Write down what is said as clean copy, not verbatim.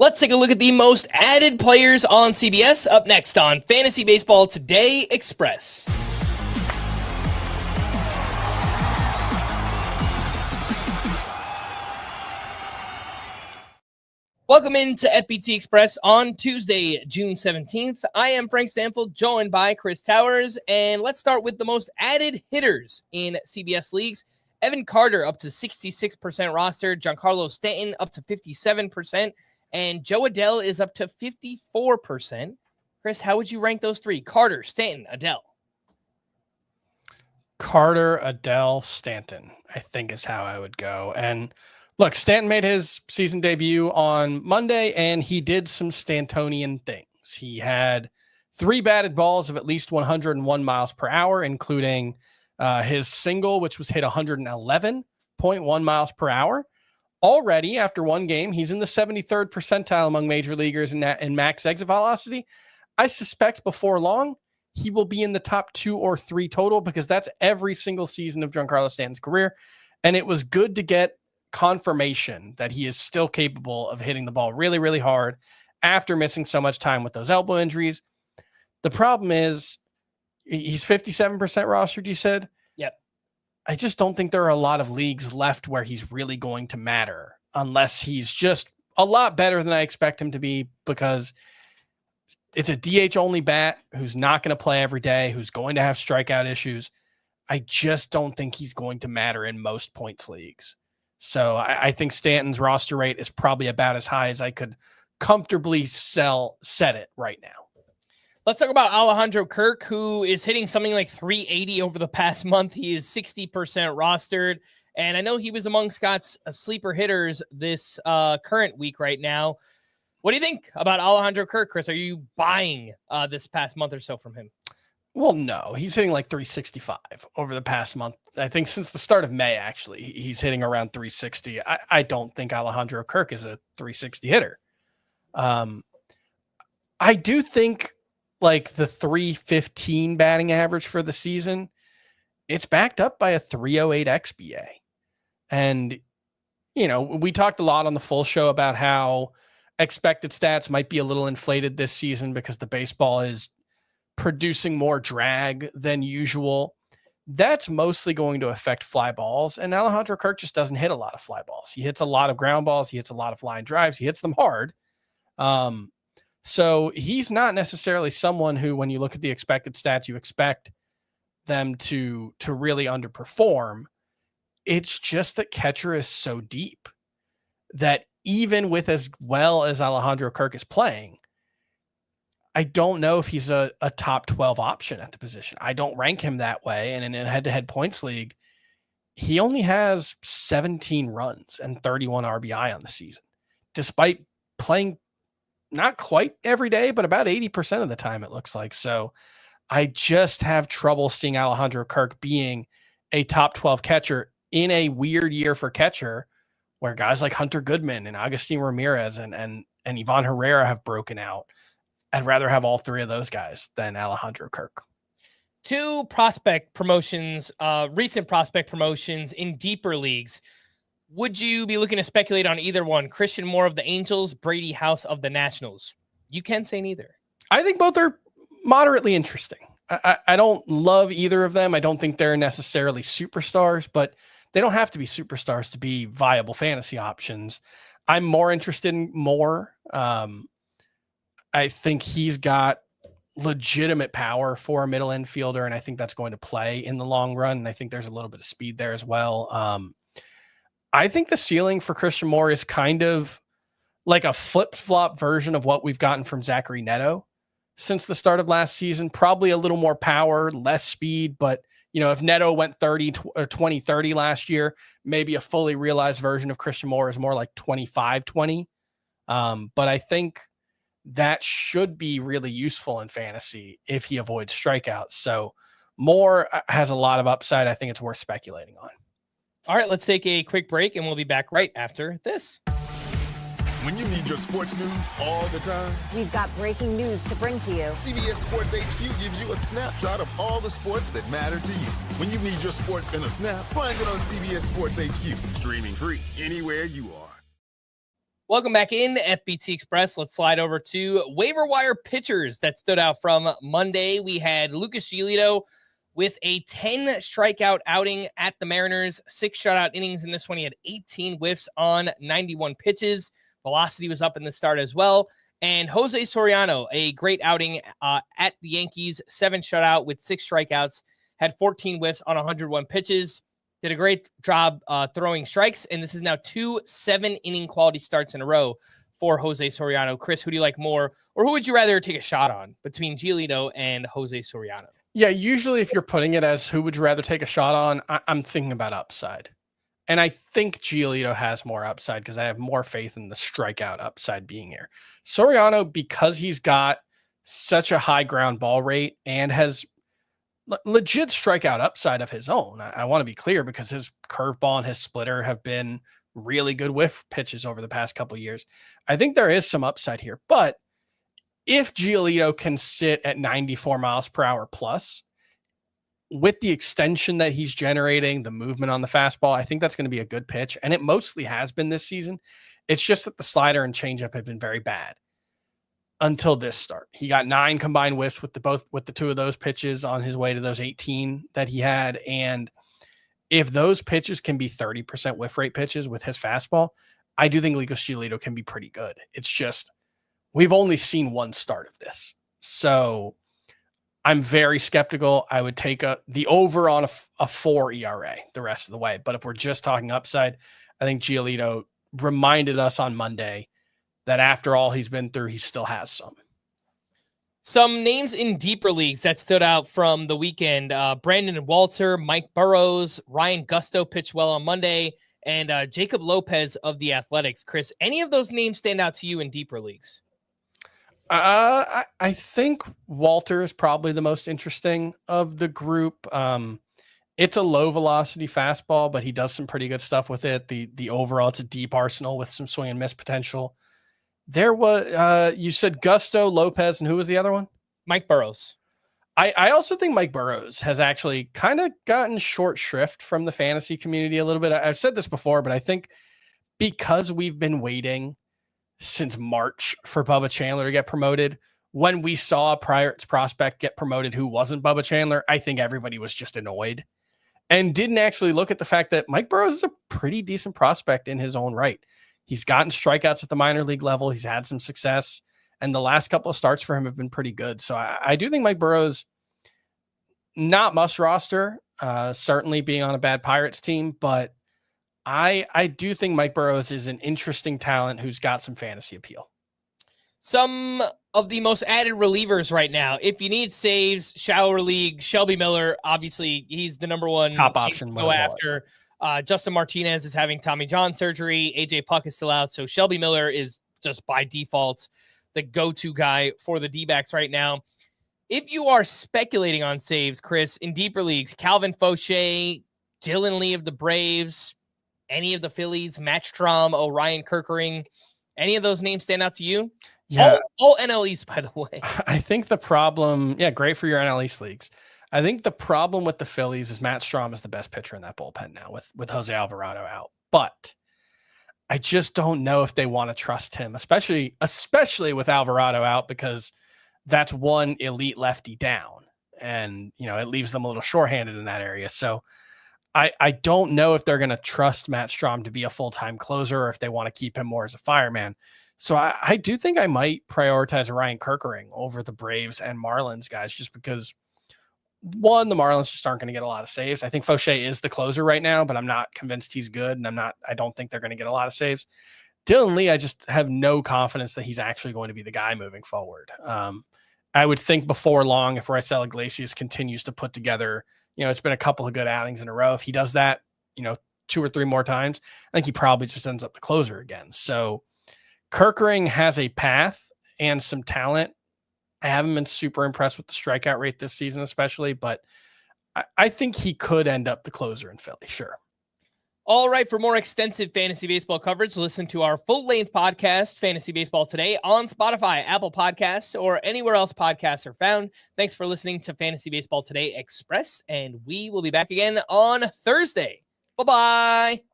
Let's take a look at the most added players on CBS up next on Fantasy Baseball Today Express. Welcome into FBT Express on Tuesday, June 17th. I am Frank Stampfl, joined by Chris Towers, and let's start with the most added hitters in CBS leagues. Evan Carter up to 66% roster, Giancarlo Stanton up to 57%, and Joe Adell is up to 54%. Chris, how would you rank those three? Carter, Stanton, Adell. Carter, Adell, Stanton, I think is how I would go. And look, Stanton made his season debut on Monday, and he did some Stantonian things. He had 3 batted balls of at least 101 miles per hour, including his single, which was hit 111.1 miles per hour. Already, after one game, he's in the 73rd percentile among major leaguers in max exit velocity. I suspect before long, he will be in the top 2 or 3 total, because that's every single season of Giancarlo Stanton's career. And it was good to get confirmation that he is still capable of hitting the ball really, really hard after missing so much time with those elbow injuries. The problem is he's 57% rostered, you said? Yep. I just don't think there are a lot of leagues left where he's really going to matter, unless he's just a lot better than I expect him to be, because it's a DH only bat who's not going to play every day, who's going to have strikeout issues. I just don't think he's going to matter in most points leagues. So I think Stanton's roster rate is probably about as high as I could comfortably set it right now. Let's talk about Alejandro Kirk, who is hitting something like 380 over the past month. He is 60% rostered. And I know he was among Scott's sleeper hitters this current week right now. What do you think about Alejandro Kirk, Chris? Are you buying this past month or so from him? Well, no, he's hitting like 365 over the past month. I think since the start of May, actually, he's hitting around 360. I don't think Alejandro Kirk is a 360 hitter. I do think like the 315 batting average for the season, it's backed up by a 308 XBA. And, you know, we talked a lot on the full show about how expected stats might be a little inflated this season because the baseball is producing more drag than usual. That's mostly going to affect fly balls. And Alejandro Kirk just doesn't hit a lot of fly balls. He hits a lot of ground balls. He hits a lot of line drives. He hits them hard. So he's not necessarily someone who, when you look at the expected stats, you expect them to really underperform. It's just that catcher is so deep that even with as well as Alejandro Kirk is playing, I don't know if he's a top 12 option at the position. I don't rank him that way. And in a head-to-head points league, he only has 17 runs and 31 RBI on the season, despite playing not quite every day, but about 80% of the time, it looks like. So I just have trouble seeing Alejandro Kirk being a top 12 catcher in a weird year for catcher, where guys like Hunter Goodman and Agustin Ramirez and Ivan Herrera have broken out. I'd rather have all three of those guys than Alejandro Kirk. 2 prospect promotions, recent prospect promotions in deeper leagues. Would you be looking to speculate on either one? Christian Moore of the Angels, Brady House of the Nationals. You can say neither. I think both are moderately interesting. I don't love either of them. I don't think they're necessarily superstars, but they don't have to be superstars to be viable fantasy options. I'm more interested in Moore. I think he's got legitimate power for a middle infielder, and I think that's going to play in the long run. And I think there's a little bit of speed there as well. I think the ceiling for Christian Moore is kind of like a flip-flop version of what we've gotten from Zachary Neto since the start of last season. Probably a little more power, less speed, but you know, if Neto went 20-30 last year, maybe a fully realized version of Christian Moore is more like 25-20. But I think that should be really useful in fantasy if he avoids strikeouts. So Moore has a lot of upside. I think it's worth speculating on. All right, let's take a quick break, and we'll be back right after this. When you need your sports news all the time, we've got breaking news to bring to you. CBS Sports HQ gives you a snapshot of all the sports that matter to you. When you need your sports in a snap, find it on CBS Sports HQ, streaming free anywhere you are. Welcome back in FBT Express. Let's slide over to waiver wire pitchers that stood out from Monday. We had Lucas Giolito with a 10 strikeout outing at the Mariners, 6 shutout innings in this one. He had 18 whiffs on 91 pitches. Velocity was up in the start as well. And Jose Soriano, a great outing at the Yankees, 7 shutout with 6 strikeouts, had 14 whiffs on 101 pitches. Did a great job throwing strikes, and this is now 2 7-inning quality starts in a row for Jose Soriano. Chris, who do you like more, or who would you rather take a shot on between Giolito and Jose Soriano? Yeah, usually if you're putting it as who would you rather take a shot on, I'm thinking about upside. And I think Giolito has more upside because I have more faith in the strikeout upside being here. Soriano, because he's got such a high ground ball rate and has legit strikeout upside of his own. I want to be clear because his curveball and his splitter have been really good whiff pitches over the past couple of years. I think there is some upside here, but if Giolito can sit at 94 miles per hour plus with the extension that he's generating, the movement on the fastball, I think that's going to be a good pitch. And it mostly has been this season. It's just that the slider and changeup have been very bad. Until this start, he got 9 combined whiffs with the 2 of those pitches on his way to those 18 that he had. And if those pitches can be 30% whiff rate pitches with his fastball, I do think Lucas Giolito can be pretty good. It's just, we've only seen one start of this. So I'm very skeptical. I would take the over on a 4 ERA the rest of the way. But if we're just talking upside, I think Giolito reminded us on Monday that after all he's been through, he still has some. Some names in deeper leagues that stood out from the weekend. Brandon Walter, Mike Burrows, Ryan Gusto pitched well on Monday, and Jacob Lopez of the Athletics. Chris, any of those names stand out to you in deeper leagues? I think Walter is probably the most interesting of the group. It's a low velocity fastball, but he does some pretty good stuff with it. The overall, it's a deep arsenal with some swing and miss potential. There was, you said Gusto, Lopez, and who was the other one? Mike Burrows. I also think Mike Burrows has actually kind of gotten short shrift from the fantasy community a little bit. I've said this before, but I think because we've been waiting since March for Bubba Chandler to get promoted, when we saw a Pirates prospect get promoted who wasn't Bubba Chandler, I think everybody was just annoyed and didn't actually look at the fact that Mike Burrows is a pretty decent prospect in his own right. He's gotten strikeouts at the minor league level. He's had some success, and the last couple of starts for him have been pretty good. So I do think Mike Burrows, not must roster, certainly being on a bad Pirates team, but I do think Mike Burrows is an interesting talent who's got some fantasy appeal. Some of the most added relievers right now. If you need saves, shallower league, Shelby Miller, obviously he's the number one top option to go after. Justin Martinez is having Tommy John surgery. AJ Puck is still out. So Shelby Miller is just by default the go-to guy for the D-backs right now. If you are speculating on saves, Chris, in deeper leagues, Calvin Fauché, Dylan Lee of the Braves, any of the Phillies, Matt Strahm, Orion Kirkering, any of those names stand out to you? Yeah. All NL East, by the way. I think the problem, great for your NL East leagues. I think the problem with the Phillies is Matt Strahm is the best pitcher in that bullpen now with Jose Alvarado out. But I just don't know if they want to trust him, especially with Alvarado out, because that's one elite lefty down. And, it leaves them a little shorthanded in that area. So I don't know if they're going to trust Matt Strahm to be a full-time closer or if they want to keep him more as a fireman. So I do think I might prioritize Ryan Kirkering over the Braves and Marlins guys, just because one, the Marlins just aren't going to get a lot of saves. I think Fauché is the closer right now, but I'm not convinced he's good. And I don't think they're going to get a lot of saves. Dylan Lee, I just have no confidence that he's actually going to be the guy moving forward. I would think before long, if Raisel Iglesias continues to put together, it's been a couple of good outings in a row. If he does that, 2 or 3 more times, I think he probably just ends up the closer again. So Kirkering has a path and some talent. I haven't been super impressed with the strikeout rate this season, especially, but I think he could end up the closer in Philly. Sure. All right. For more extensive fantasy baseball coverage, listen to our full-length podcast, Fantasy Baseball Today, on Spotify, Apple Podcasts, or anywhere else podcasts are found. Thanks for listening to Fantasy Baseball Today Express, and we will be back again on Thursday. Bye-bye.